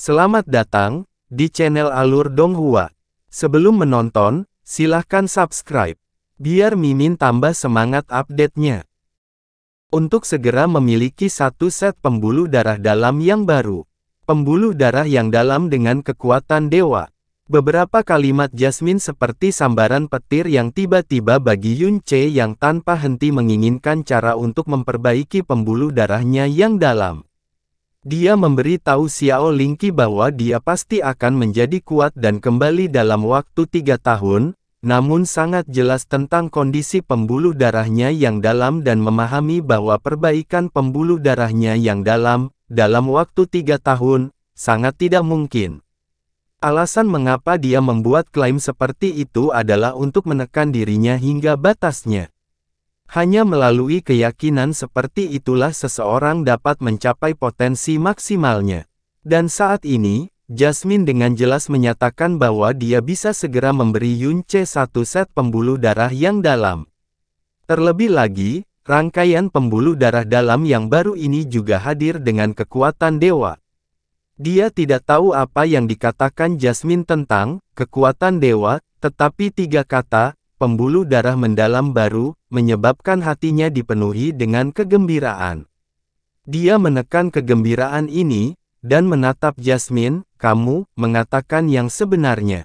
Selamat datang di channel Alur Donghua. Sebelum menonton, silahkan subscribe, biar Mimin tambah semangat update-nya. Untuk segera memiliki satu set pembuluh darah dalam yang baru. Pembuluh darah yang dalam dengan kekuatan dewa. Beberapa kalimat Jasmine seperti sambaran petir yang tiba-tiba bagi Yun Che yang tanpa henti menginginkan cara untuk memperbaiki pembuluh darahnya yang dalam. Dia memberi tahu Xiao Lingqi bahwa dia pasti akan menjadi kuat dan kembali dalam waktu 3 tahun, namun sangat jelas tentang kondisi pembuluh darahnya yang dalam dan memahami bahwa perbaikan pembuluh darahnya yang dalam waktu 3 tahun, sangat tidak mungkin. Alasan mengapa dia membuat klaim seperti itu adalah untuk menekan dirinya hingga batasnya. Hanya melalui keyakinan seperti itulah seseorang dapat mencapai potensi maksimalnya. Dan saat ini, Jasmine dengan jelas menyatakan bahwa dia bisa segera memberi Yun Che satu set pembuluh darah yang dalam. Terlebih lagi, rangkaian pembuluh darah dalam yang baru ini juga hadir dengan kekuatan dewa. Dia tidak tahu apa yang dikatakan Jasmine tentang kekuatan dewa, tetapi 3 kata, pembuluh darah mendalam baru, menyebabkan hatinya dipenuhi dengan kegembiraan. Dia menekan kegembiraan ini, dan menatap Jasmine, kamu, mengatakan yang sebenarnya.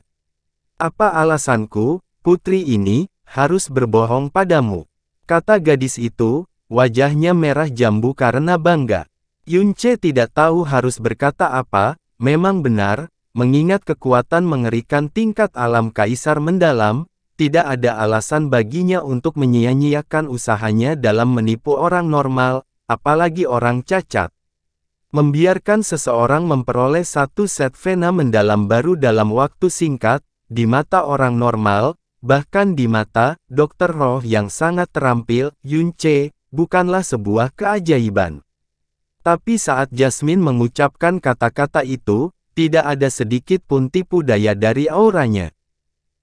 Apa alasanku, putri ini, harus berbohong padamu? Kata gadis itu, wajahnya merah jambu karena bangga. Yun Che tidak tahu harus berkata apa, memang benar, mengingat kekuatan mengerikan tingkat alam kaisar mendalam, tidak ada alasan baginya untuk menyia-nyiakan usahanya dalam menipu orang normal, apalagi orang cacat. Membiarkan seseorang memperoleh satu set vena mendalam baru dalam waktu singkat, di mata orang normal, bahkan di mata dokter roh yang sangat terampil, Yun Che, bukanlah sebuah keajaiban. Tapi saat Jasmine mengucapkan kata-kata itu, tidak ada sedikit pun tipu daya dari auranya.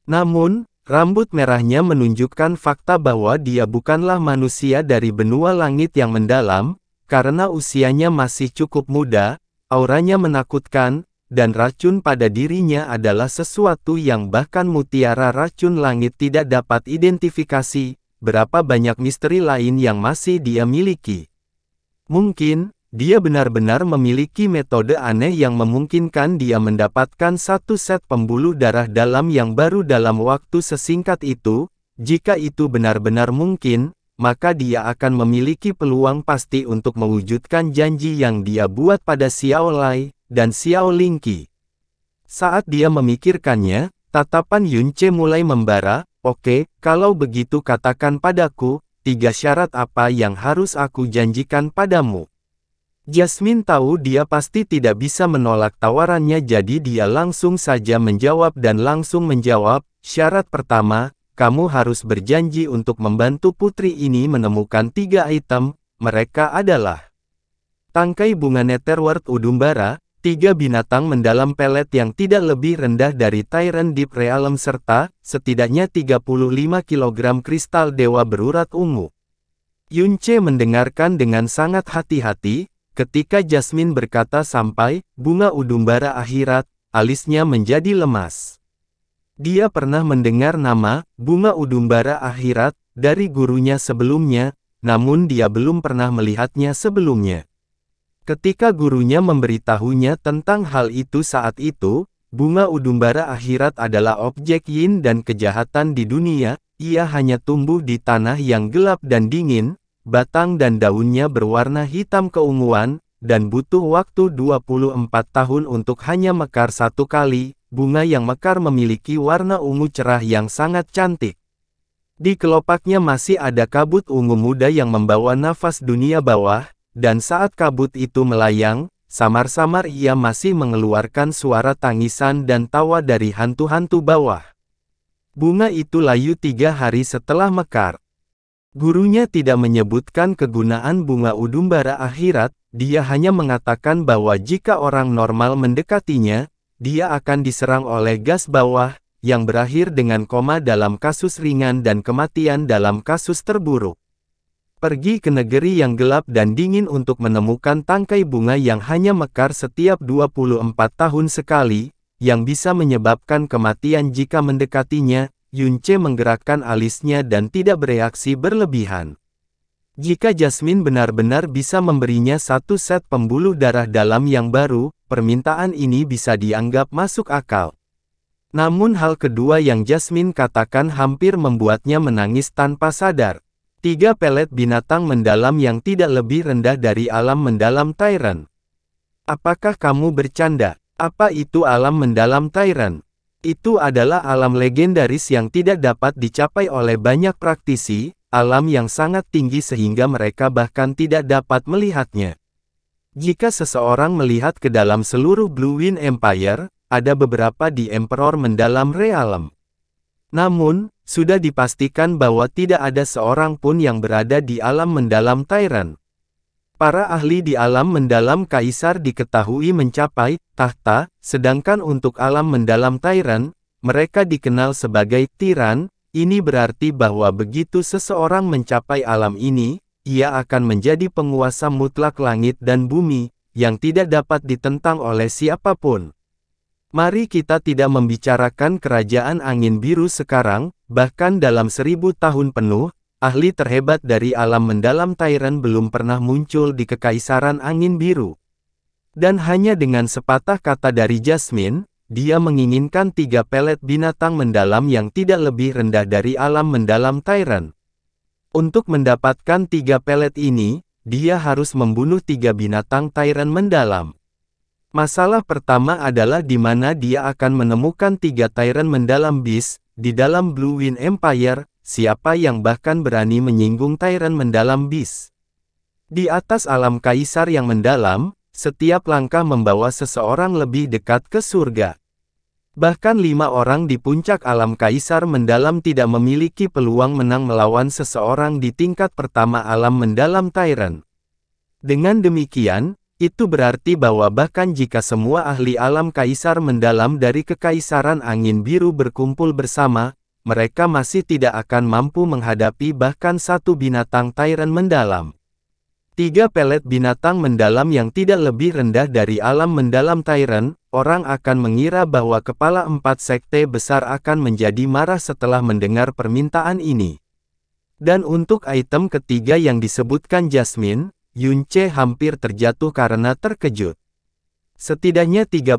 Namun, rambut merahnya menunjukkan fakta bahwa dia bukanlah manusia dari benua langit yang mendalam, karena usianya masih cukup muda, auranya menakutkan, dan racun pada dirinya adalah sesuatu yang bahkan mutiara racun langit tidak dapat identifikasi, berapa banyak misteri lain yang masih dia miliki. Mungkin, dia benar-benar memiliki metode aneh yang memungkinkan dia mendapatkan satu set pembuluh darah dalam yang baru dalam waktu sesingkat itu. Jika itu benar-benar mungkin, maka dia akan memiliki peluang pasti untuk mewujudkan janji yang dia buat pada Xiao Lai dan Xiao Lingqi. Saat dia memikirkannya, tatapan Yun Che mulai membara. Oke, kalau begitu katakan padaku, 3 syarat apa yang harus aku janjikan padamu. Jasmine tahu dia pasti tidak bisa menolak tawarannya, jadi dia langsung saja menjawab dan langsung menjawab, syarat pertama, kamu harus berjanji untuk membantu putri ini menemukan 3 item, mereka adalah tangkai bunga Netherworld Udumbara, 3 binatang mendalam pelet yang tidak lebih rendah dari Tyrant Deep Realm serta, setidaknya 35 kg kristal dewa berurat ungu. Yun Che mendengarkan dengan sangat hati-hati. Ketika Jasmine berkata sampai, bunga udumbara akhirat, alisnya menjadi lemas. Dia pernah mendengar nama, bunga udumbara akhirat, dari gurunya sebelumnya, namun dia belum pernah melihatnya sebelumnya. Ketika gurunya memberitahunya tentang hal itu saat itu, bunga udumbara akhirat adalah objek yin dan kejahatan di dunia, ia hanya tumbuh di tanah yang gelap dan dingin, batang dan daunnya berwarna hitam keunguan, dan butuh waktu 24 tahun untuk hanya mekar 1 kali. Bunga yang mekar memiliki warna ungu cerah yang sangat cantik. Di kelopaknya masih ada kabut ungu muda yang membawa nafas dunia bawah, dan saat kabut itu melayang, samar-samar ia masih mengeluarkan suara tangisan dan tawa dari hantu-hantu bawah. Bunga itu layu 3 hari setelah mekar. Gurunya tidak menyebutkan kegunaan bunga udumbara akhirat, dia hanya mengatakan bahwa jika orang normal mendekatinya, dia akan diserang oleh gas bawah, yang berakhir dengan koma dalam kasus ringan dan kematian dalam kasus terburuk. Pergi ke negeri yang gelap dan dingin untuk menemukan tangkai bunga yang hanya mekar setiap 24 tahun sekali, yang bisa menyebabkan kematian jika mendekatinya. Yunce menggerakkan alisnya dan tidak bereaksi berlebihan. Jika Jasmine benar-benar bisa memberinya satu set pembuluh darah dalam yang baru, permintaan ini bisa dianggap masuk akal. Namun hal kedua yang Jasmine katakan hampir membuatnya menangis tanpa sadar. 3 pelet binatang mendalam yang tidak lebih rendah dari alam mendalam Tyrant. Apakah kamu bercanda? Apa itu alam mendalam Tyrant? Itu adalah alam legendaris yang tidak dapat dicapai oleh banyak praktisi, alam yang sangat tinggi sehingga mereka bahkan tidak dapat melihatnya. Jika seseorang melihat ke dalam seluruh Blue Wind Empire, ada beberapa di Emperor mendalam Realm. Namun, sudah dipastikan bahwa tidak ada seorang pun yang berada di alam mendalam Tyrant. Para ahli di alam mendalam Kaisar diketahui mencapai tahta, sedangkan untuk alam mendalam Tyrant, mereka dikenal sebagai Tiran. Ini berarti bahwa begitu seseorang mencapai alam ini, ia akan menjadi penguasa mutlak langit dan bumi, yang tidak dapat ditentang oleh siapapun. Mari kita tidak membicarakan kerajaan angin biru sekarang, bahkan dalam 1000 tahun penuh, ahli terhebat dari alam mendalam Tyrant belum pernah muncul di Kekaisaran Angin Biru. Dan hanya dengan sepatah kata dari Jasmine, dia menginginkan 3 pelet binatang mendalam yang tidak lebih rendah dari alam mendalam Tyrant. Untuk mendapatkan 3 pelet ini, dia harus membunuh 3 binatang Tyrant mendalam. Masalah pertama adalah di mana dia akan menemukan 3 Tyrant mendalam Beast, di dalam Blue Wind Empire. Siapa yang bahkan berani menyinggung Tyrant mendalam Beast? Di atas alam Kaisar yang mendalam, setiap langkah membawa seseorang lebih dekat ke surga. Bahkan 5 orang di puncak alam Kaisar mendalam tidak memiliki peluang menang melawan seseorang di tingkat pertama alam mendalam Tyrant. Dengan demikian, itu berarti bahwa bahkan jika semua ahli alam Kaisar mendalam dari Kekaisaran Angin Biru berkumpul bersama, mereka masih tidak akan mampu menghadapi bahkan 1 binatang Tyrant mendalam. 3 pelet binatang mendalam yang tidak lebih rendah dari alam mendalam Tyrant, orang akan mengira bahwa kepala 4 sekte besar akan menjadi marah setelah mendengar permintaan ini. Dan untuk item ketiga yang disebutkan Jasmine, Yunce hampir terjatuh karena terkejut. Setidaknya 35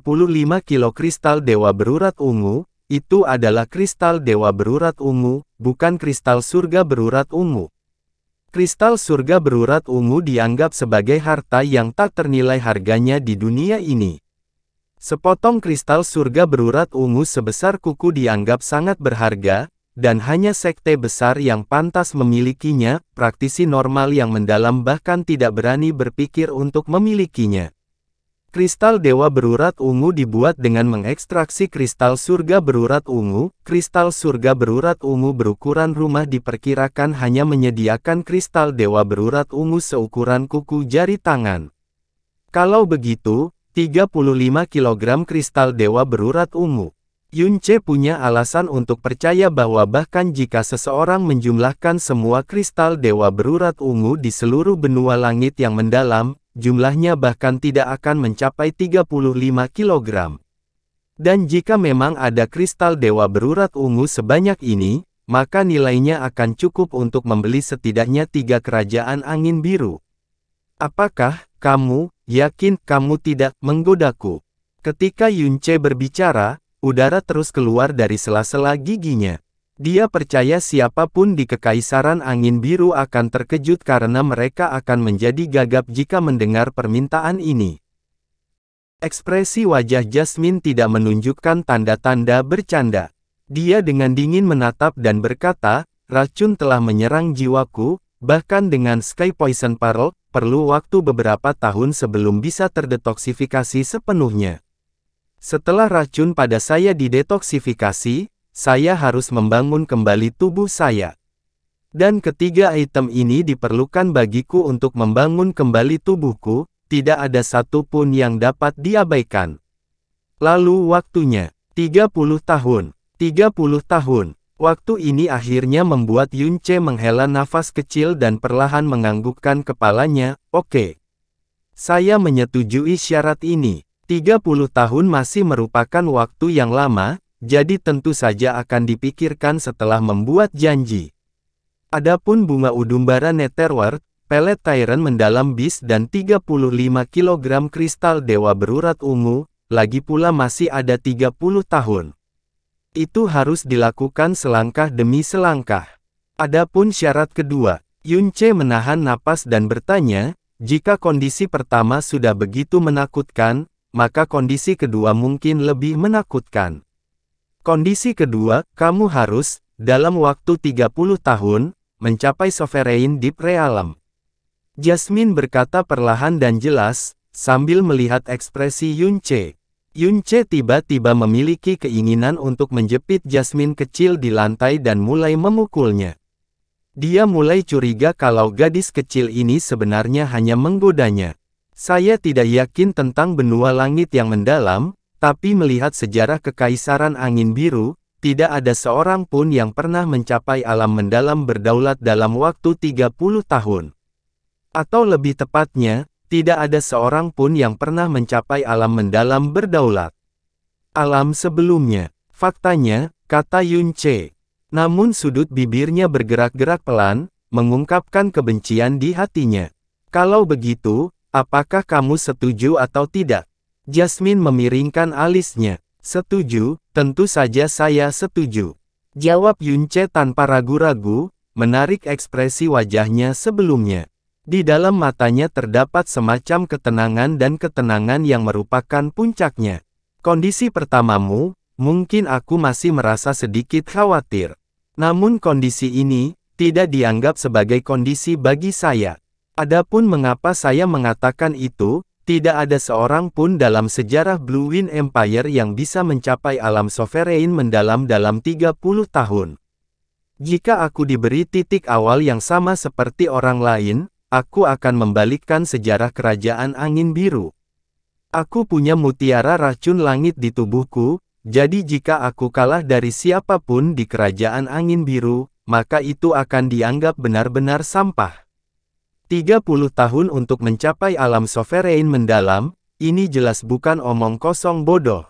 kilo kristal dewa berurat ungu. Itu adalah kristal dewa berurat ungu, bukan kristal surga berurat ungu. Kristal surga berurat ungu dianggap sebagai harta yang tak ternilai harganya di dunia ini. Sepotong kristal surga berurat ungu sebesar kuku dianggap sangat berharga, dan hanya sekte besar yang pantas memilikinya. Praktisi normal yang mendalam bahkan tidak berani berpikir untuk memilikinya. Kristal dewa berurat ungu dibuat dengan mengekstraksi kristal surga berurat ungu. Kristal surga berurat ungu berukuran rumah diperkirakan hanya menyediakan kristal dewa berurat ungu seukuran kuku jari tangan. Kalau begitu, 35 kg kristal dewa berurat ungu. Yunce punya alasan untuk percaya bahwa bahkan jika seseorang menjumlahkan semua kristal dewa berurat ungu di seluruh benua langit yang mendalam, jumlahnya bahkan tidak akan mencapai 35 kg. Dan jika memang ada kristal dewa berurat ungu sebanyak ini, maka nilainya akan cukup untuk membeli setidaknya 3 kerajaan angin biru. Apakah kamu yakin kamu tidak menggodaku? Ketika Yunce berbicara, udara terus keluar dari sela-sela giginya. Dia percaya siapapun di Kekaisaran Angin Biru akan terkejut karena mereka akan menjadi gagap jika mendengar permintaan ini. Ekspresi wajah Jasmine tidak menunjukkan tanda-tanda bercanda. Dia dengan dingin menatap dan berkata, racun telah menyerang jiwaku, bahkan dengan Sky Poison Pearl, perlu waktu beberapa tahun sebelum bisa terdetoksifikasi sepenuhnya. Setelah racun pada saya didetoksifikasi, saya harus membangun kembali tubuh saya. Dan ketiga item ini diperlukan bagiku untuk membangun kembali tubuhku, tidak ada satu pun yang dapat diabaikan. Lalu waktunya, 30 tahun, 30 tahun, Waktu ini akhirnya membuat Yunce menghela nafas kecil dan perlahan menganggukkan kepalanya. Oke. Saya menyetujui syarat ini. 30 tahun masih merupakan waktu yang lama, jadi tentu saja akan dipikirkan setelah membuat janji. Adapun bunga Udumbara Netherworld, pelet Tyrant mendalam bis dan 35 kg kristal dewa berurat ungu, lagi pula masih ada 30 tahun. Itu harus dilakukan selangkah demi selangkah. Adapun syarat kedua, Yunce menahan napas dan bertanya, jika kondisi pertama sudah begitu menakutkan, maka kondisi kedua mungkin lebih menakutkan. Kondisi kedua, kamu harus, dalam waktu 30 tahun, mencapai Sovereign Deep Realm. Jasmine berkata perlahan dan jelas, sambil melihat ekspresi Yunce. Yunce tiba-tiba memiliki keinginan untuk menjepit Jasmine kecil di lantai dan mulai memukulnya. Dia mulai curiga kalau gadis kecil ini sebenarnya hanya menggodanya. Saya tidak yakin tentang benua langit yang mendalam, tapi melihat sejarah kekaisaran angin biru, tidak ada seorang pun yang pernah mencapai alam mendalam berdaulat dalam waktu 30 tahun. Atau lebih tepatnya, tidak ada seorang pun yang pernah mencapai alam mendalam berdaulat. Alam sebelumnya, faktanya, kata Yunce. Namun sudut bibirnya bergerak-gerak pelan, mengungkapkan kebencian di hatinya. Kalau begitu, apakah kamu setuju atau tidak? Jasmine memiringkan alisnya. Setuju, tentu saja saya setuju. Jawab Yunce tanpa ragu-ragu, menarik ekspresi wajahnya sebelumnya. Di dalam matanya terdapat semacam ketenangan dan ketenangan yang merupakan puncaknya. Kondisi pertamamu, mungkin aku masih merasa sedikit khawatir. Namun kondisi ini, tidak dianggap sebagai kondisi bagi saya. Adapun mengapa saya mengatakan itu, tidak ada seorang pun dalam sejarah Blue Wind Empire yang bisa mencapai alam sovereign mendalam dalam 30 tahun. Jika aku diberi titik awal yang sama seperti orang lain, aku akan membalikkan sejarah kerajaan angin biru. Aku punya mutiara racun langit di tubuhku, jadi jika aku kalah dari siapapun di kerajaan angin biru, maka itu akan dianggap benar-benar sampah. 30 tahun untuk mencapai alam sovereign mendalam, ini jelas bukan omong kosong bodoh.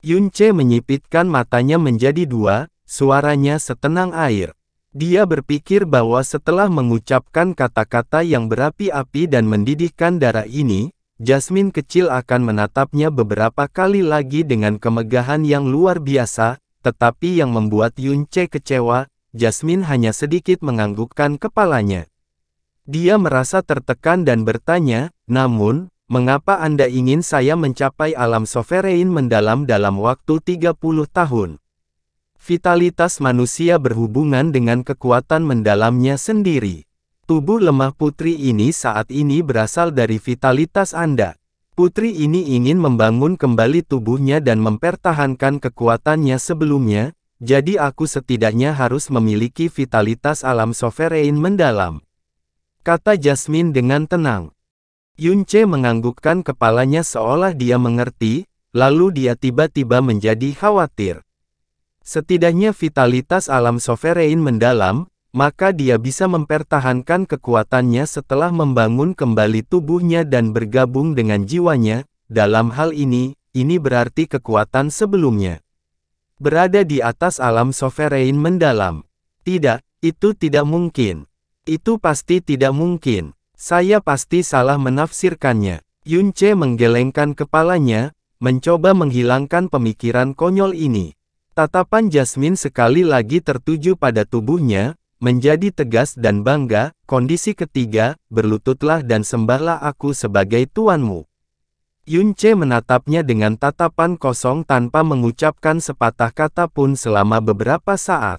Yunce menyipitkan matanya menjadi dua, suaranya setenang air. Dia berpikir bahwa setelah mengucapkan kata-kata yang berapi-api dan mendidihkan darah ini, Jasmine kecil akan menatapnya beberapa kali lagi dengan kemegahan yang luar biasa, tetapi yang membuat Yunce kecewa, Jasmine hanya sedikit menganggukkan kepalanya. Dia merasa tertekan dan bertanya, namun, mengapa Anda ingin saya mencapai alam sovereign mendalam dalam waktu 30 tahun? Vitalitas manusia berhubungan dengan kekuatan mendalamnya sendiri. Tubuh lemah putri ini saat ini berasal dari vitalitas Anda. Putri ini ingin membangun kembali tubuhnya dan mempertahankan kekuatannya sebelumnya, jadi aku setidaknya harus memiliki vitalitas alam sovereign mendalam. Kata Jasmine dengan tenang. Yunce menganggukkan kepalanya seolah dia mengerti, lalu dia tiba-tiba menjadi khawatir. Setidaknya vitalitas alam sovereign mendalam, maka dia bisa mempertahankan kekuatannya setelah membangun kembali tubuhnya dan bergabung dengan jiwanya. Dalam hal ini berarti kekuatan sebelumnya berada di atas alam sovereign mendalam. Tidak, itu tidak mungkin. Itu pasti tidak mungkin. Saya pasti salah menafsirkannya. Yunce menggelengkan kepalanya, mencoba menghilangkan pemikiran konyol ini. Tatapan Jasmine sekali lagi tertuju pada tubuhnya, menjadi tegas dan bangga. Kondisi ketiga, berlututlah dan sembahlah aku sebagai tuanmu. Yunce menatapnya dengan tatapan kosong tanpa mengucapkan sepatah kata pun selama beberapa saat.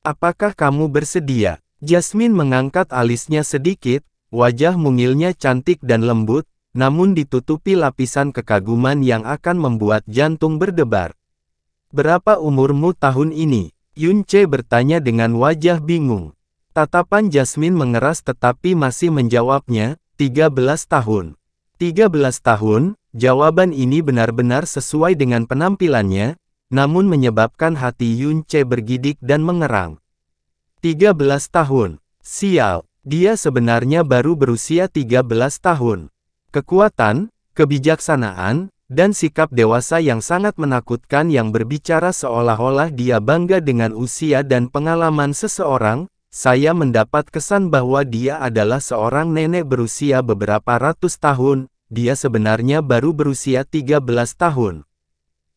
Apakah kamu bersedia? Jasmine mengangkat alisnya sedikit, wajah mungilnya cantik dan lembut, namun ditutupi lapisan kekaguman yang akan membuat jantung berdebar. Berapa umurmu tahun ini? Yunce bertanya dengan wajah bingung. Tatapan Jasmine mengeras tetapi masih menjawabnya, 13 tahun. 13 tahun, jawaban ini benar-benar sesuai dengan penampilannya, namun menyebabkan hati Yun Ce bergidik dan mengerang. 13 tahun. Sial, dia sebenarnya baru berusia 13 tahun. Kekuatan, kebijaksanaan, dan sikap dewasa yang sangat menakutkan yang berbicara seolah-olah dia bangga dengan usia dan pengalaman seseorang. Saya mendapat kesan bahwa dia adalah seorang nenek berusia beberapa ratus tahun. Dia sebenarnya baru berusia 13 tahun.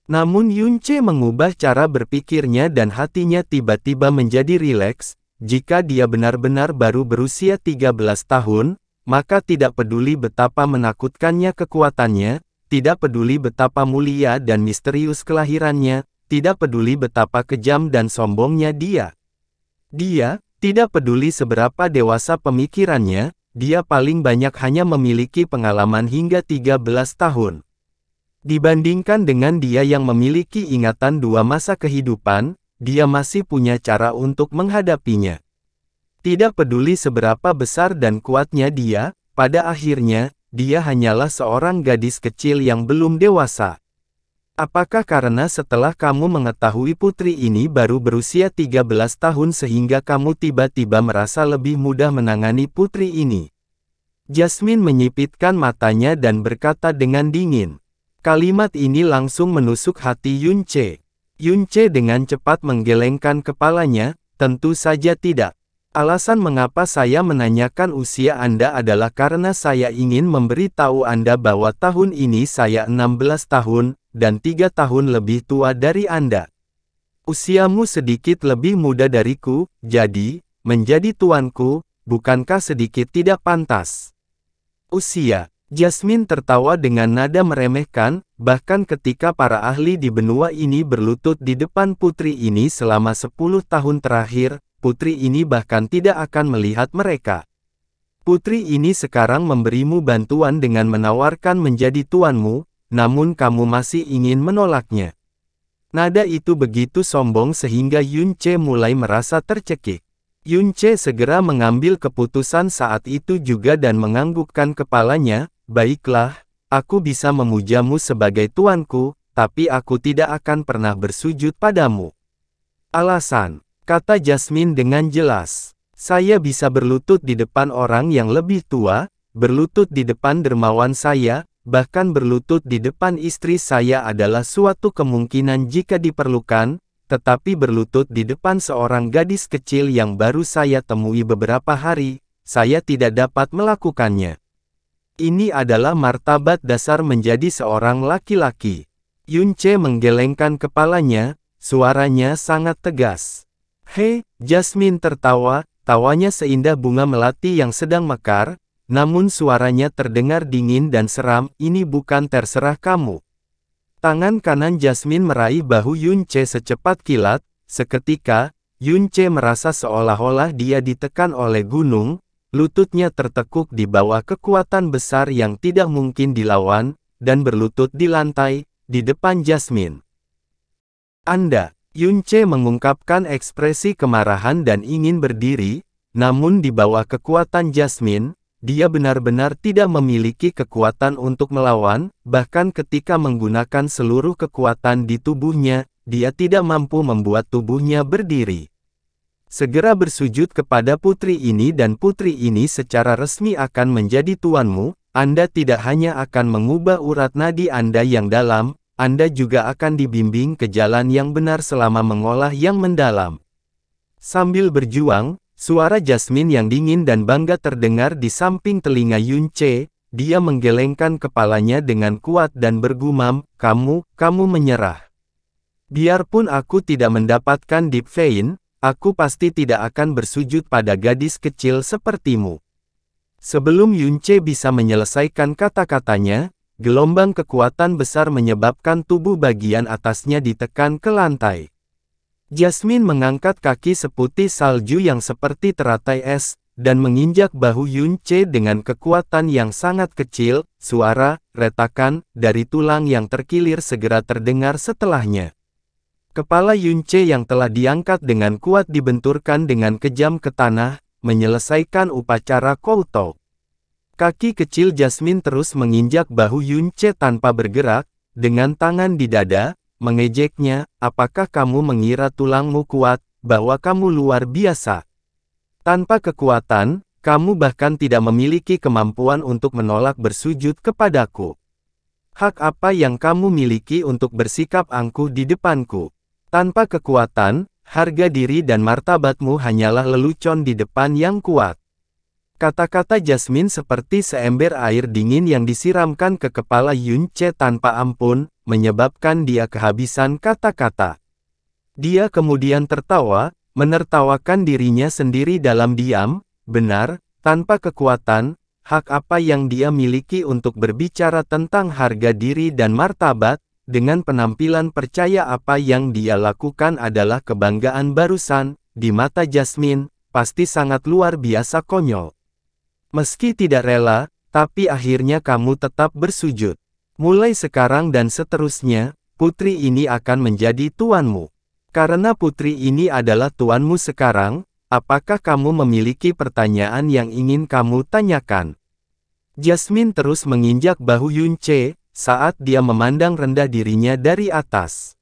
Namun Yun Ce mengubah cara berpikirnya dan hatinya tiba-tiba menjadi rileks. Jika dia benar-benar baru berusia 13 tahun, maka tidak peduli betapa menakutkannya kekuatannya, tidak peduli betapa mulia dan misterius kelahirannya, tidak peduli betapa kejam dan sombongnya dia. Dia tidak peduli seberapa dewasa pemikirannya, dia paling banyak hanya memiliki pengalaman hingga 13 tahun. Dibandingkan dengan dia yang memiliki ingatan 2 masa kehidupan, dia masih punya cara untuk menghadapinya. Tidak peduli seberapa besar dan kuatnya dia, pada akhirnya, dia hanyalah seorang gadis kecil yang belum dewasa. Apakah karena setelah kamu mengetahui putri ini baru berusia 13 tahun sehingga kamu tiba-tiba merasa lebih mudah menangani putri ini? Jasmine menyipitkan matanya dan berkata dengan dingin. Kalimat ini langsung menusuk hati Yun Ce. Yun Ce dengan cepat menggelengkan kepalanya, tentu saja tidak. Alasan mengapa saya menanyakan usia Anda adalah karena saya ingin memberitahu Anda bahwa tahun ini saya 16 tahun, dan 3 tahun lebih tua dari Anda. Usiamu sedikit lebih muda dariku, jadi, menjadi tuanku, bukankah sedikit tidak pantas? Usia. Jasmine tertawa dengan nada meremehkan, bahkan ketika para ahli di benua ini berlutut di depan putri ini selama 10 tahun terakhir, putri ini bahkan tidak akan melihat mereka. Putri ini sekarang memberimu bantuan dengan menawarkan menjadi tuanmu, namun kamu masih ingin menolaknya. Nada itu begitu sombong sehingga Yun Ce mulai merasa tercekik. Yun Ce segera mengambil keputusan saat itu juga dan menganggukkan kepalanya, baiklah, aku bisa memujamu sebagai tuanku, tapi aku tidak akan pernah bersujud padamu. Alasan. Kata Jasmine dengan jelas, saya bisa berlutut di depan orang yang lebih tua, berlutut di depan dermawan saya, bahkan berlutut di depan istri saya adalah suatu kemungkinan jika diperlukan, tetapi berlutut di depan seorang gadis kecil yang baru saya temui beberapa hari, saya tidak dapat melakukannya. Ini adalah martabat dasar menjadi seorang laki-laki. Yun Ce menggelengkan kepalanya, suaranya sangat tegas. Hei, Jasmine tertawa, tawanya seindah bunga melati yang sedang mekar, namun suaranya terdengar dingin dan seram, ini bukan terserah kamu. Tangan kanan Jasmine meraih bahu Yun Ce secepat kilat, seketika, Yun Ce merasa seolah-olah dia ditekan oleh gunung, lututnya tertekuk di bawah kekuatan besar yang tidak mungkin dilawan, dan berlutut di lantai, di depan Jasmine. Anda. Yun Ce mengungkapkan ekspresi kemarahan dan ingin berdiri, namun di bawah kekuatan Jasmine, dia benar-benar tidak memiliki kekuatan untuk melawan, bahkan ketika menggunakan seluruh kekuatan di tubuhnya, dia tidak mampu membuat tubuhnya berdiri. Segera bersujud kepada putri ini dan putri ini secara resmi akan menjadi tuanmu, Anda tidak hanya akan mengubah urat nadi Anda yang dalam, Anda juga akan dibimbing ke jalan yang benar selama mengolah yang mendalam. Sambil berjuang, suara Jasmine yang dingin dan bangga terdengar di samping telinga Yun Ce, dia menggelengkan kepalanya dengan kuat dan bergumam, kamu menyerah. Biarpun aku tidak mendapatkan Deep Vein, aku pasti tidak akan bersujud pada gadis kecil sepertimu. Sebelum Yun Ce bisa menyelesaikan kata-katanya, gelombang kekuatan besar menyebabkan tubuh bagian atasnya ditekan ke lantai. Jasmine mengangkat kaki seputih salju yang seperti teratai es, dan menginjak bahu Yun Ce dengan kekuatan yang sangat kecil, suara, retakan, dari tulang yang terkilir segera terdengar setelahnya. Kepala Yun Ce yang telah diangkat dengan kuat dibenturkan dengan kejam ke tanah, menyelesaikan upacara koutou. Kaki kecil Jasmine terus menginjak bahu Yun Ce tanpa bergerak, dengan tangan di dada, mengejeknya, apakah kamu mengira tulangmu kuat, bahwa kamu luar biasa? Tanpa kekuatan, kamu bahkan tidak memiliki kemampuan untuk menolak bersujud kepadaku. Hak apa yang kamu miliki untuk bersikap angkuh di depanku? Tanpa kekuatan, harga diri dan martabatmu hanyalah lelucon di depan yang kuat. Kata-kata Jasmine seperti seember air dingin yang disiramkan ke kepala Yun Ce tanpa ampun, menyebabkan dia kehabisan kata-kata. Dia kemudian tertawa, menertawakan dirinya sendiri dalam diam. Benar, tanpa kekuatan, hak apa yang dia miliki untuk berbicara tentang harga diri dan martabat, dengan penampilan percaya apa yang dia lakukan adalah kebanggaan barusan, di mata Jasmine, pasti sangat luar biasa konyol. Meski tidak rela, tapi akhirnya kamu tetap bersujud. Mulai sekarang dan seterusnya, putri ini akan menjadi tuanmu. Karena putri ini adalah tuanmu sekarang, apakah kamu memiliki pertanyaan yang ingin kamu tanyakan? Jasmine terus menginjak bahu Yun Ce, saat dia memandang rendah dirinya dari atas.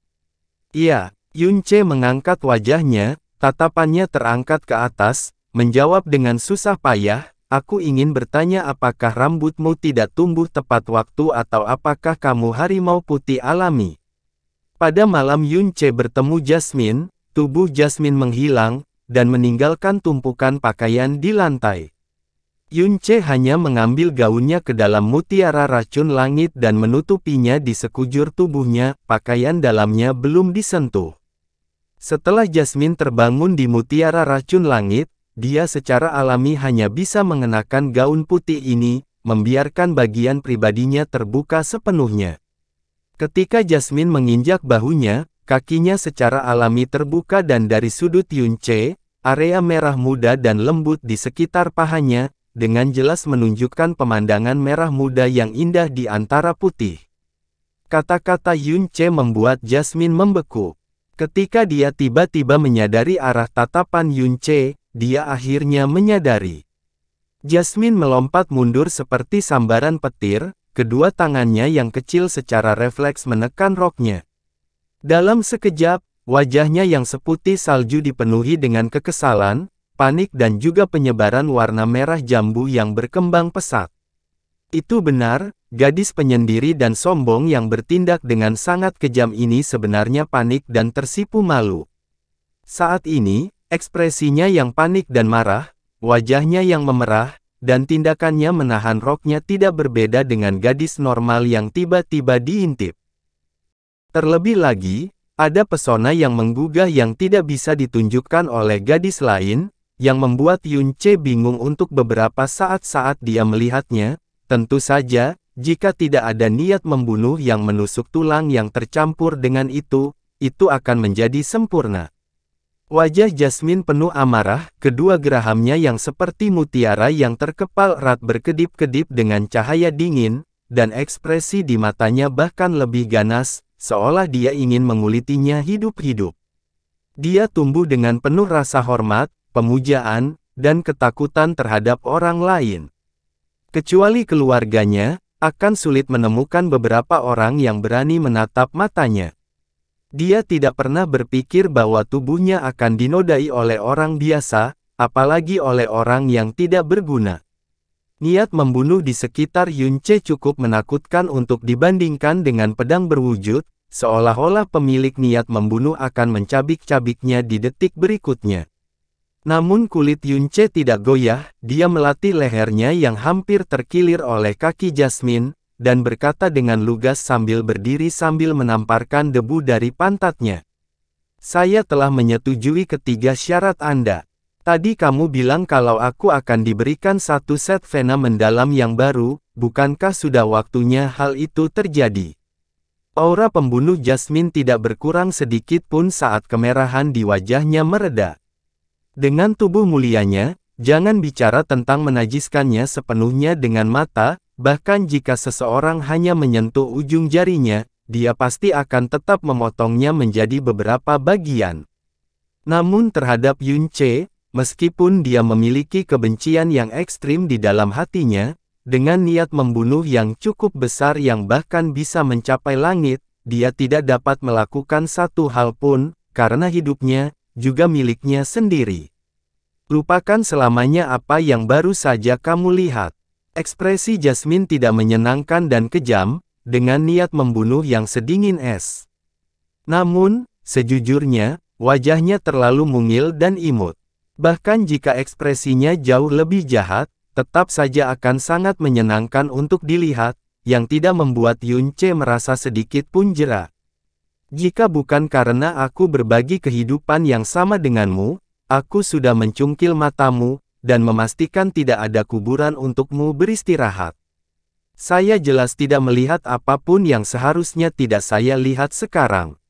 Iya, Yun Ce mengangkat wajahnya, tatapannya terangkat ke atas, menjawab dengan susah payah, aku ingin bertanya apakah rambutmu tidak tumbuh tepat waktu atau apakah kamu harimau putih alami? Pada malam Yun Ce bertemu Jasmine, tubuh Jasmine menghilang, dan meninggalkan tumpukan pakaian di lantai. Yun Ce hanya mengambil gaunnya ke dalam mutiara racun langit dan menutupinya di sekujur tubuhnya, pakaian dalamnya belum disentuh. Setelah Jasmine terbangun di mutiara racun langit, dia secara alami hanya bisa mengenakan gaun putih ini, membiarkan bagian pribadinya terbuka sepenuhnya. Ketika Jasmine menginjak bahunya, kakinya secara alami terbuka dan dari sudut Yun Ce, area merah muda dan lembut di sekitar pahanya, dengan jelas menunjukkan pemandangan merah muda yang indah di antara putih. Kata-kata Yun Ce membuat Jasmine membeku. Ketika dia tiba-tiba menyadari arah tatapan Yun Ce, dia akhirnya menyadari. Jasmine melompat mundur seperti sambaran petir, kedua tangannya yang kecil secara refleks menekan roknya. Dalam sekejap, wajahnya yang seputih salju dipenuhi dengan kekesalan, panik dan juga penyebaran warna merah jambu yang berkembang pesat. Itu benar, gadis penyendiri dan sombong yang bertindak dengan sangat kejam ini sebenarnya panik dan tersipu malu. Saat ini, ekspresinya yang panik dan marah, wajahnya yang memerah, dan tindakannya menahan roknya tidak berbeda dengan gadis normal yang tiba-tiba diintip. Terlebih lagi, ada pesona yang menggugah yang tidak bisa ditunjukkan oleh gadis lain, yang membuat Yun Ce bingung untuk beberapa saat dia melihatnya. Tentu saja, jika tidak ada niat membunuh yang menusuk tulang yang tercampur dengan itu akan menjadi sempurna. Wajah Jasmine penuh amarah, kedua gerahamnya yang seperti mutiara yang terkepal erat berkedip-kedip dengan cahaya dingin, dan ekspresi di matanya bahkan lebih ganas, seolah dia ingin mengulitinya hidup-hidup. Dia tumbuh dengan penuh rasa hormat, pemujaan, dan ketakutan terhadap orang lain. Kecuali keluarganya, akan sulit menemukan beberapa orang yang berani menatap matanya. Dia tidak pernah berpikir bahwa tubuhnya akan dinodai oleh orang biasa, apalagi oleh orang yang tidak berguna. Niat membunuh di sekitar Yun Ce cukup menakutkan untuk dibandingkan dengan pedang berwujud, seolah-olah pemilik niat membunuh akan mencabik-cabiknya di detik berikutnya. Namun kulit Yun Ce tidak goyah, dia melatih lehernya yang hampir terkilir oleh kaki Jasmine, dan berkata dengan lugas sambil berdiri sambil menamparkan debu dari pantatnya. Saya telah menyetujui ketiga syarat Anda. Tadi kamu bilang kalau aku akan diberikan satu set vena mendalam yang baru, bukankah sudah waktunya hal itu terjadi? Aura pembunuh Jasmine tidak berkurang sedikit pun saat kemerahan di wajahnya mereda. Dengan tubuh mulianya, jangan bicara tentang menajiskannya sepenuhnya dengan mata, bahkan jika seseorang hanya menyentuh ujung jarinya, dia pasti akan tetap memotongnya menjadi beberapa bagian. Namun terhadap Yun Ce, meskipun dia memiliki kebencian yang ekstrim di dalam hatinya, dengan niat membunuh yang cukup besar yang bahkan bisa mencapai langit, dia tidak dapat melakukan satu hal pun, karena hidupnya juga miliknya sendiri. Lupakan selamanya apa yang baru saja kamu lihat. Ekspresi Jasmine tidak menyenangkan dan kejam, dengan niat membunuh yang sedingin es. Namun, sejujurnya, wajahnya terlalu mungil dan imut. Bahkan jika ekspresinya jauh lebih jahat, tetap saja akan sangat menyenangkan untuk dilihat, yang tidak membuat Yun Ce merasa sedikit pun jera. Jika bukan karena aku berbagi kehidupan yang sama denganmu, aku sudah mencungkil matamu, dan memastikan tidak ada kuburan untukmu beristirahat. Saya jelas tidak melihat apapun yang seharusnya tidak saya lihat sekarang.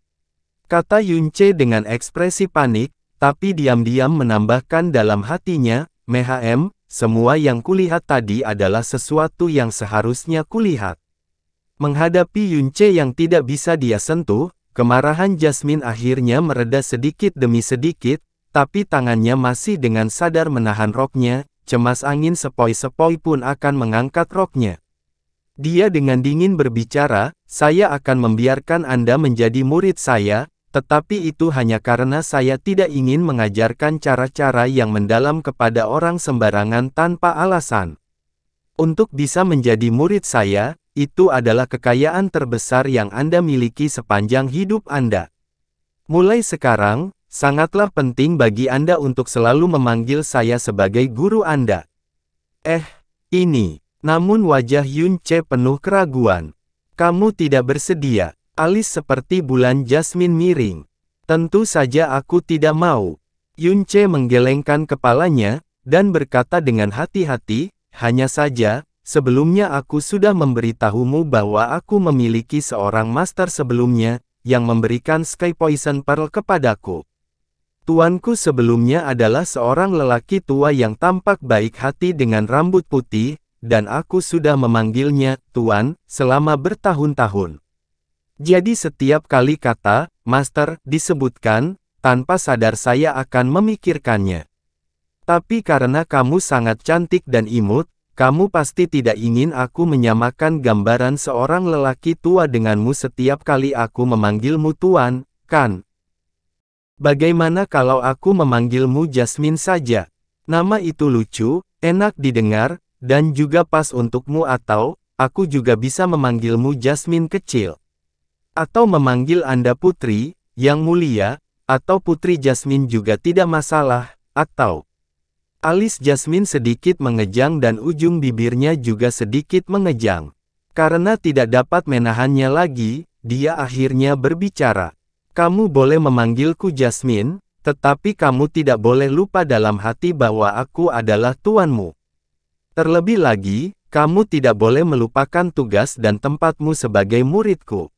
Kata Yun Ce dengan ekspresi panik, tapi diam-diam menambahkan dalam hatinya, "Mhm, semua yang kulihat tadi adalah sesuatu yang seharusnya kulihat." Menghadapi Yun Ce yang tidak bisa dia sentuh, kemarahan Jasmine akhirnya mereda sedikit demi sedikit, tapi tangannya masih dengan sadar menahan roknya, cemas angin sepoi-sepoi pun akan mengangkat roknya. Dia dengan dingin berbicara, "Saya akan membiarkan Anda menjadi murid saya, tetapi itu hanya karena saya tidak ingin mengajarkan cara-cara yang mendalam kepada orang sembarangan tanpa alasan. Untuk bisa menjadi murid saya, itu adalah kekayaan terbesar yang Anda miliki sepanjang hidup Anda. Mulai sekarang, sangatlah penting bagi Anda untuk selalu memanggil saya sebagai guru Anda." Ini. Namun wajah Yun Ce penuh keraguan. "Kamu tidak bersedia?" Alis seperti bulan Jasmine miring. "Tentu saja aku tidak mau." Yun Ce menggelengkan kepalanya, dan berkata dengan hati-hati, "Hanya saja, sebelumnya aku sudah memberitahumu bahwa aku memiliki seorang master sebelumnya, yang memberikan Sky Poison Pearl kepadaku. Tuanku sebelumnya adalah seorang lelaki tua yang tampak baik hati dengan rambut putih, dan aku sudah memanggilnya Tuan selama bertahun-tahun. Jadi setiap kali kata Master disebutkan, tanpa sadar saya akan memikirkannya. Tapi karena kamu sangat cantik dan imut, kamu pasti tidak ingin aku menyamakan gambaran seorang lelaki tua denganmu setiap kali aku memanggilmu Tuan, kan? Bagaimana kalau aku memanggilmu Jasmine saja? Nama itu lucu, enak didengar, dan juga pas untukmu, atau aku juga bisa memanggilmu Jasmine kecil. Atau memanggil Anda Putri, yang mulia, atau Putri Jasmine juga tidak masalah, atau..." Alis Jasmine sedikit mengejang dan ujung bibirnya juga sedikit mengejang. Karena tidak dapat menahannya lagi, dia akhirnya berbicara. "Kamu boleh memanggilku Jasmine, tetapi kamu tidak boleh lupa dalam hati bahwa aku adalah tuanmu. Terlebih lagi, kamu tidak boleh melupakan tugas dan tempatmu sebagai muridku."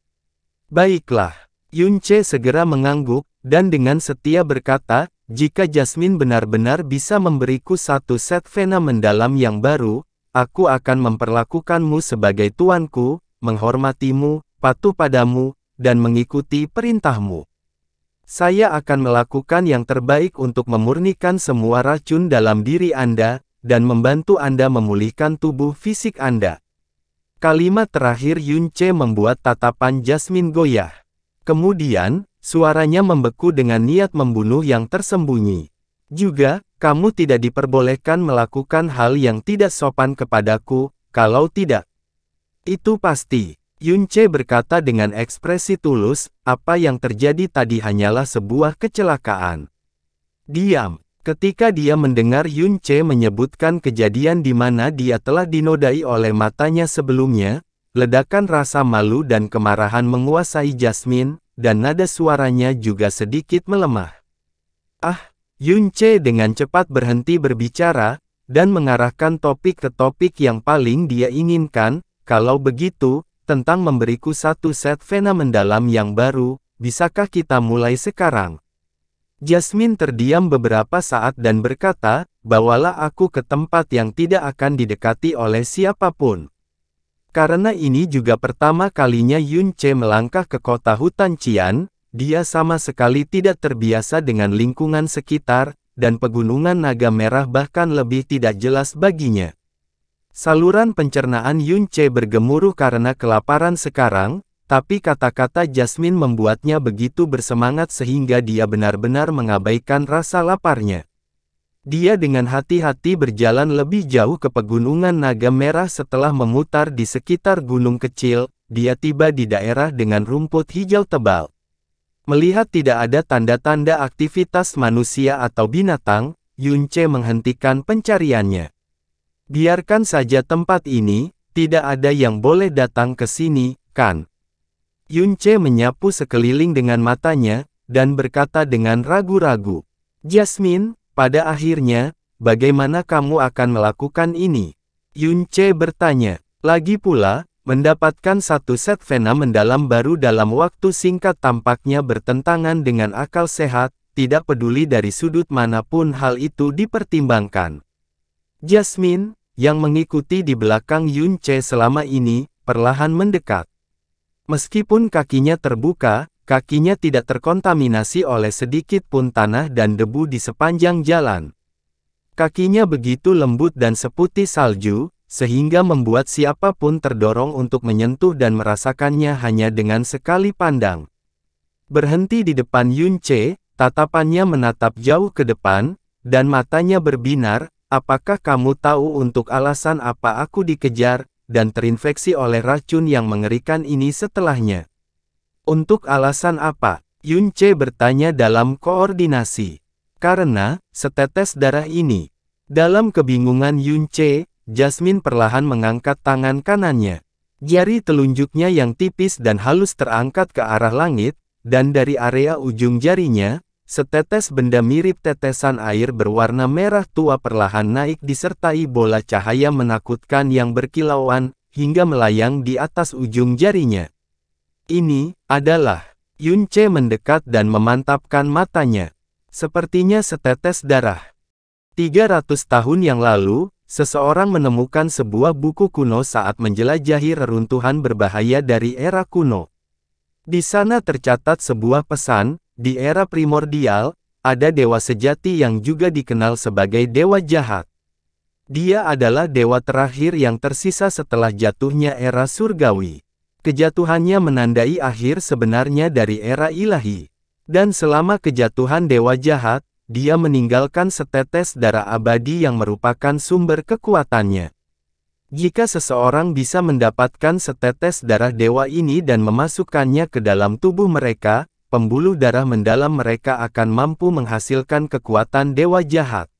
"Baiklah." Yun Ce segera mengangguk, dan dengan setia berkata, "Jika Jasmine benar-benar bisa memberiku satu set vena mendalam yang baru, aku akan memperlakukanmu sebagai tuanku, menghormatimu, patuh padamu, dan mengikuti perintahmu. Saya akan melakukan yang terbaik untuk memurnikan semua racun dalam diri Anda, dan membantu Anda memulihkan tubuh fisik Anda." Kalimat terakhir Yun Ce membuat tatapan Jasmine goyah. Kemudian, suaranya membeku dengan niat membunuh yang tersembunyi. "Juga, kamu tidak diperbolehkan melakukan hal yang tidak sopan kepadaku, kalau tidak." "Itu pasti." Yun Ce berkata dengan ekspresi tulus, "Apa yang terjadi tadi hanyalah sebuah kecelakaan." Diam. Ketika dia mendengar Yun Ce menyebutkan kejadian di mana dia telah dinodai oleh matanya sebelumnya, ledakan rasa malu dan kemarahan menguasai Jasmine, dan nada suaranya juga sedikit melemah. Yun Ce dengan cepat berhenti berbicara, dan mengarahkan topik ke topik yang paling dia inginkan. "Kalau begitu, tentang memberiku satu set vena mendalam yang baru, bisakah kita mulai sekarang?" Jasmine terdiam beberapa saat dan berkata, "Bawalah aku ke tempat yang tidak akan didekati oleh siapapun." Karena ini juga pertama kalinya Yun Ce melangkah ke kota hutan Qian, dia sama sekali tidak terbiasa dengan lingkungan sekitar, dan pegunungan naga merah bahkan lebih tidak jelas baginya. Saluran pencernaan Yun Ce bergemuruh karena kelaparan sekarang, tapi kata-kata Jasmine membuatnya begitu bersemangat sehingga dia benar-benar mengabaikan rasa laparnya. Dia dengan hati-hati berjalan lebih jauh ke pegunungan Naga Merah. Setelah memutar di sekitar gunung kecil, dia tiba di daerah dengan rumput hijau tebal. Melihat tidak ada tanda-tanda aktivitas manusia atau binatang, Yunce menghentikan pencariannya. Biarkan saja tempat ini, tidak ada yang boleh datang ke sini, kan? Yunce menyapu sekeliling dengan matanya, dan berkata dengan ragu-ragu. Jasmine, pada akhirnya, bagaimana kamu akan melakukan ini? Yunce bertanya. Lagi pula, mendapatkan satu set vena mendalam baru dalam waktu singkat tampaknya bertentangan dengan akal sehat, tidak peduli dari sudut manapun hal itu dipertimbangkan. Jasmine, yang mengikuti di belakang Yunce selama ini, perlahan mendekat. Meskipun kakinya terbuka, kakinya tidak terkontaminasi oleh sedikit pun tanah dan debu di sepanjang jalan. Kakinya begitu lembut dan seputih salju, sehingga membuat siapapun terdorong untuk menyentuh dan merasakannya hanya dengan sekali pandang. Berhenti di depan Yunce, tatapannya menatap jauh ke depan, dan matanya berbinar. Apakah kamu tahu untuk alasan apa aku dikejar, dan terinfeksi oleh racun yang mengerikan ini setelahnya? Untuk alasan apa? Yunce bertanya dalam koordinasi. Karena, setetes darah ini. Dalam kebingungan Yunce, Jasmine perlahan mengangkat tangan kanannya. Jari telunjuknya yang tipis dan halus terangkat ke arah langit, dan dari area ujung jarinya, setetes benda mirip tetesan air berwarna merah tua perlahan naik disertai bola cahaya menakutkan yang berkilauan, hingga melayang di atas ujung jarinya. Ini adalah. Yunce mendekat dan memantapkan matanya. Sepertinya setetes darah. 300 tahun yang lalu, seseorang menemukan sebuah buku kuno saat menjelajahi reruntuhan berbahaya dari era kuno. Di sana tercatat sebuah pesan. Di era primordial, ada dewa sejati yang juga dikenal sebagai dewa jahat. Dia adalah dewa terakhir yang tersisa setelah jatuhnya era surgawi. Kejatuhannya menandai akhir sebenarnya dari era ilahi. Dan selama kejatuhan dewa jahat, dia meninggalkan setetes darah abadi yang merupakan sumber kekuatannya. Jika seseorang bisa mendapatkan setetes darah dewa ini dan memasukkannya ke dalam tubuh mereka, pembuluh darah mendalam mereka akan mampu menghasilkan kekuatan dewa jahat.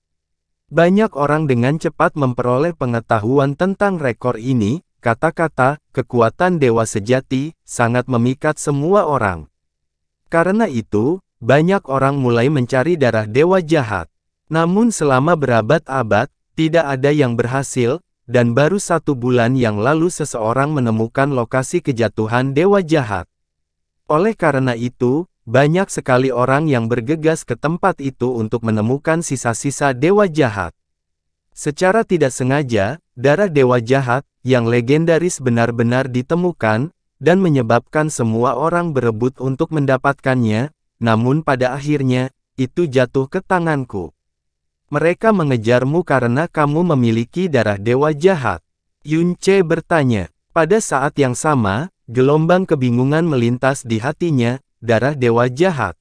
Banyak orang dengan cepat memperoleh pengetahuan tentang rekor ini. Kata-kata, kekuatan dewa sejati, sangat memikat semua orang. Karena itu, banyak orang mulai mencari darah dewa jahat. Namun selama berabad-abad, tidak ada yang berhasil, dan baru 1 bulan yang lalu seseorang menemukan lokasi kejatuhan dewa jahat. Oleh karena itu, banyak sekali orang yang bergegas ke tempat itu untuk menemukan sisa-sisa dewa jahat. Secara tidak sengaja, darah dewa jahat, yang legendaris benar-benar ditemukan, dan menyebabkan semua orang berebut untuk mendapatkannya, namun pada akhirnya, itu jatuh ke tanganku. Mereka mengejarmu karena kamu memiliki darah dewa jahat. Yunce bertanya. Pada saat yang sama, gelombang kebingungan melintas di hatinya, darah dewa jahat.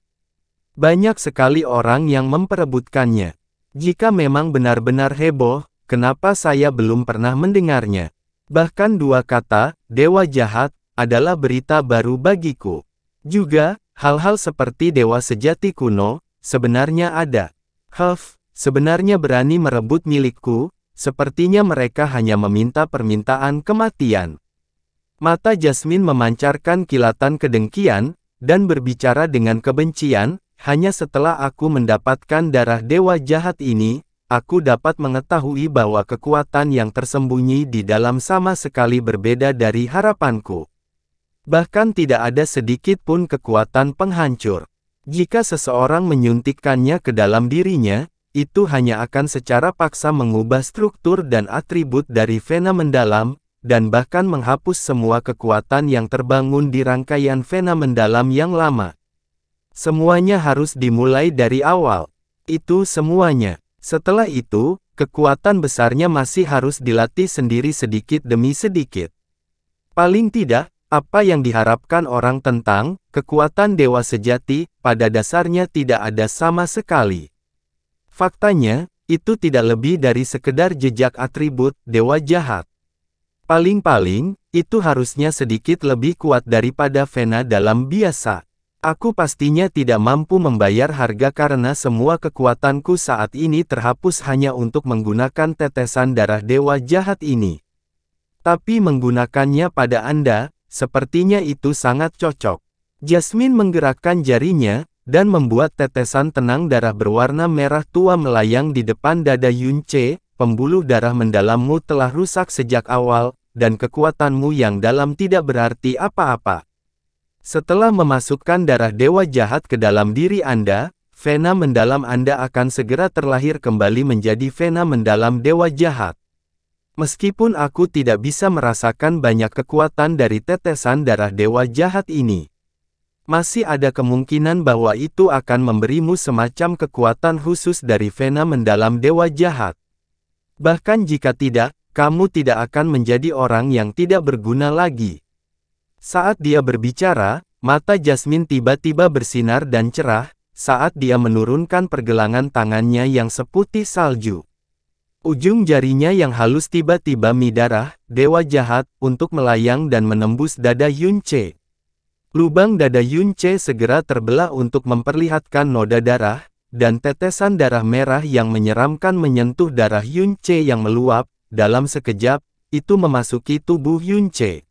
Banyak sekali orang yang memperebutkannya. Jika memang benar-benar heboh, kenapa saya belum pernah mendengarnya? Bahkan 2 kata, dewa jahat, adalah berita baru bagiku. Juga, hal-hal seperti dewa sejati kuno, sebenarnya ada. Sebenarnya berani merebut milikku, sepertinya mereka hanya meminta permintaan kematian. Mata Jasmine memancarkan kilatan kedengkian, dan berbicara dengan kebencian. Hanya setelah aku mendapatkan darah dewa jahat ini, aku dapat mengetahui bahwa kekuatan yang tersembunyi di dalam sama sekali berbeda dari harapanku. Bahkan tidak ada sedikit pun kekuatan penghancur. Jika seseorang menyuntikkannya ke dalam dirinya, itu hanya akan secara paksa mengubah struktur dan atribut dari vena mendalam, dan bahkan menghapus semua kekuatan yang terbangun di rangkaian vena mendalam yang lama. Semuanya harus dimulai dari awal. Itu semuanya. Setelah itu, kekuatan besarnya masih harus dilatih sendiri sedikit demi sedikit. Paling tidak, Apa yang diharapkan orang tentang kekuatan dewa sejati, pada dasarnya tidak ada sama sekali. Faktanya, itu tidak lebih dari sekedar jejak atribut dewa jahat. Paling-paling, itu harusnya sedikit lebih kuat daripada Vena dalam biasa. Aku pastinya tidak mampu membayar harga karena semua kekuatanku saat ini terhapus hanya untuk menggunakan tetesan darah dewa jahat ini. Tapi menggunakannya pada Anda, sepertinya itu sangat cocok. Jasmine menggerakkan jarinya, dan membuat tetesan tenang darah berwarna merah tua melayang di depan dada Yunce. Pembuluh darah mendalammu telah rusak sejak awal, dan kekuatanmu yang dalam tidak berarti apa-apa. Setelah memasukkan darah dewa jahat ke dalam diri Anda, vena mendalam Anda akan segera terlahir kembali menjadi vena mendalam dewa jahat. Meskipun aku tidak bisa merasakan banyak kekuatan dari tetesan darah dewa jahat ini, masih ada kemungkinan bahwa itu akan memberimu semacam kekuatan khusus dari vena mendalam dewa jahat. Bahkan jika tidak, kamu tidak akan menjadi orang yang tidak berguna lagi. Saat dia berbicara, mata Jasmine tiba-tiba bersinar dan cerah, saat dia menurunkan pergelangan tangannya yang seputih salju. Ujung jarinya yang halus tiba-tiba darah dewa jahat, untuk melayang dan menembus dada Yunce. Lubang dada Yunce segera terbelah untuk memperlihatkan noda darah, dan tetesan darah merah yang menyeramkan menyentuh darah Yunce yang meluap. Dalam sekejap, itu memasuki tubuh Yunce.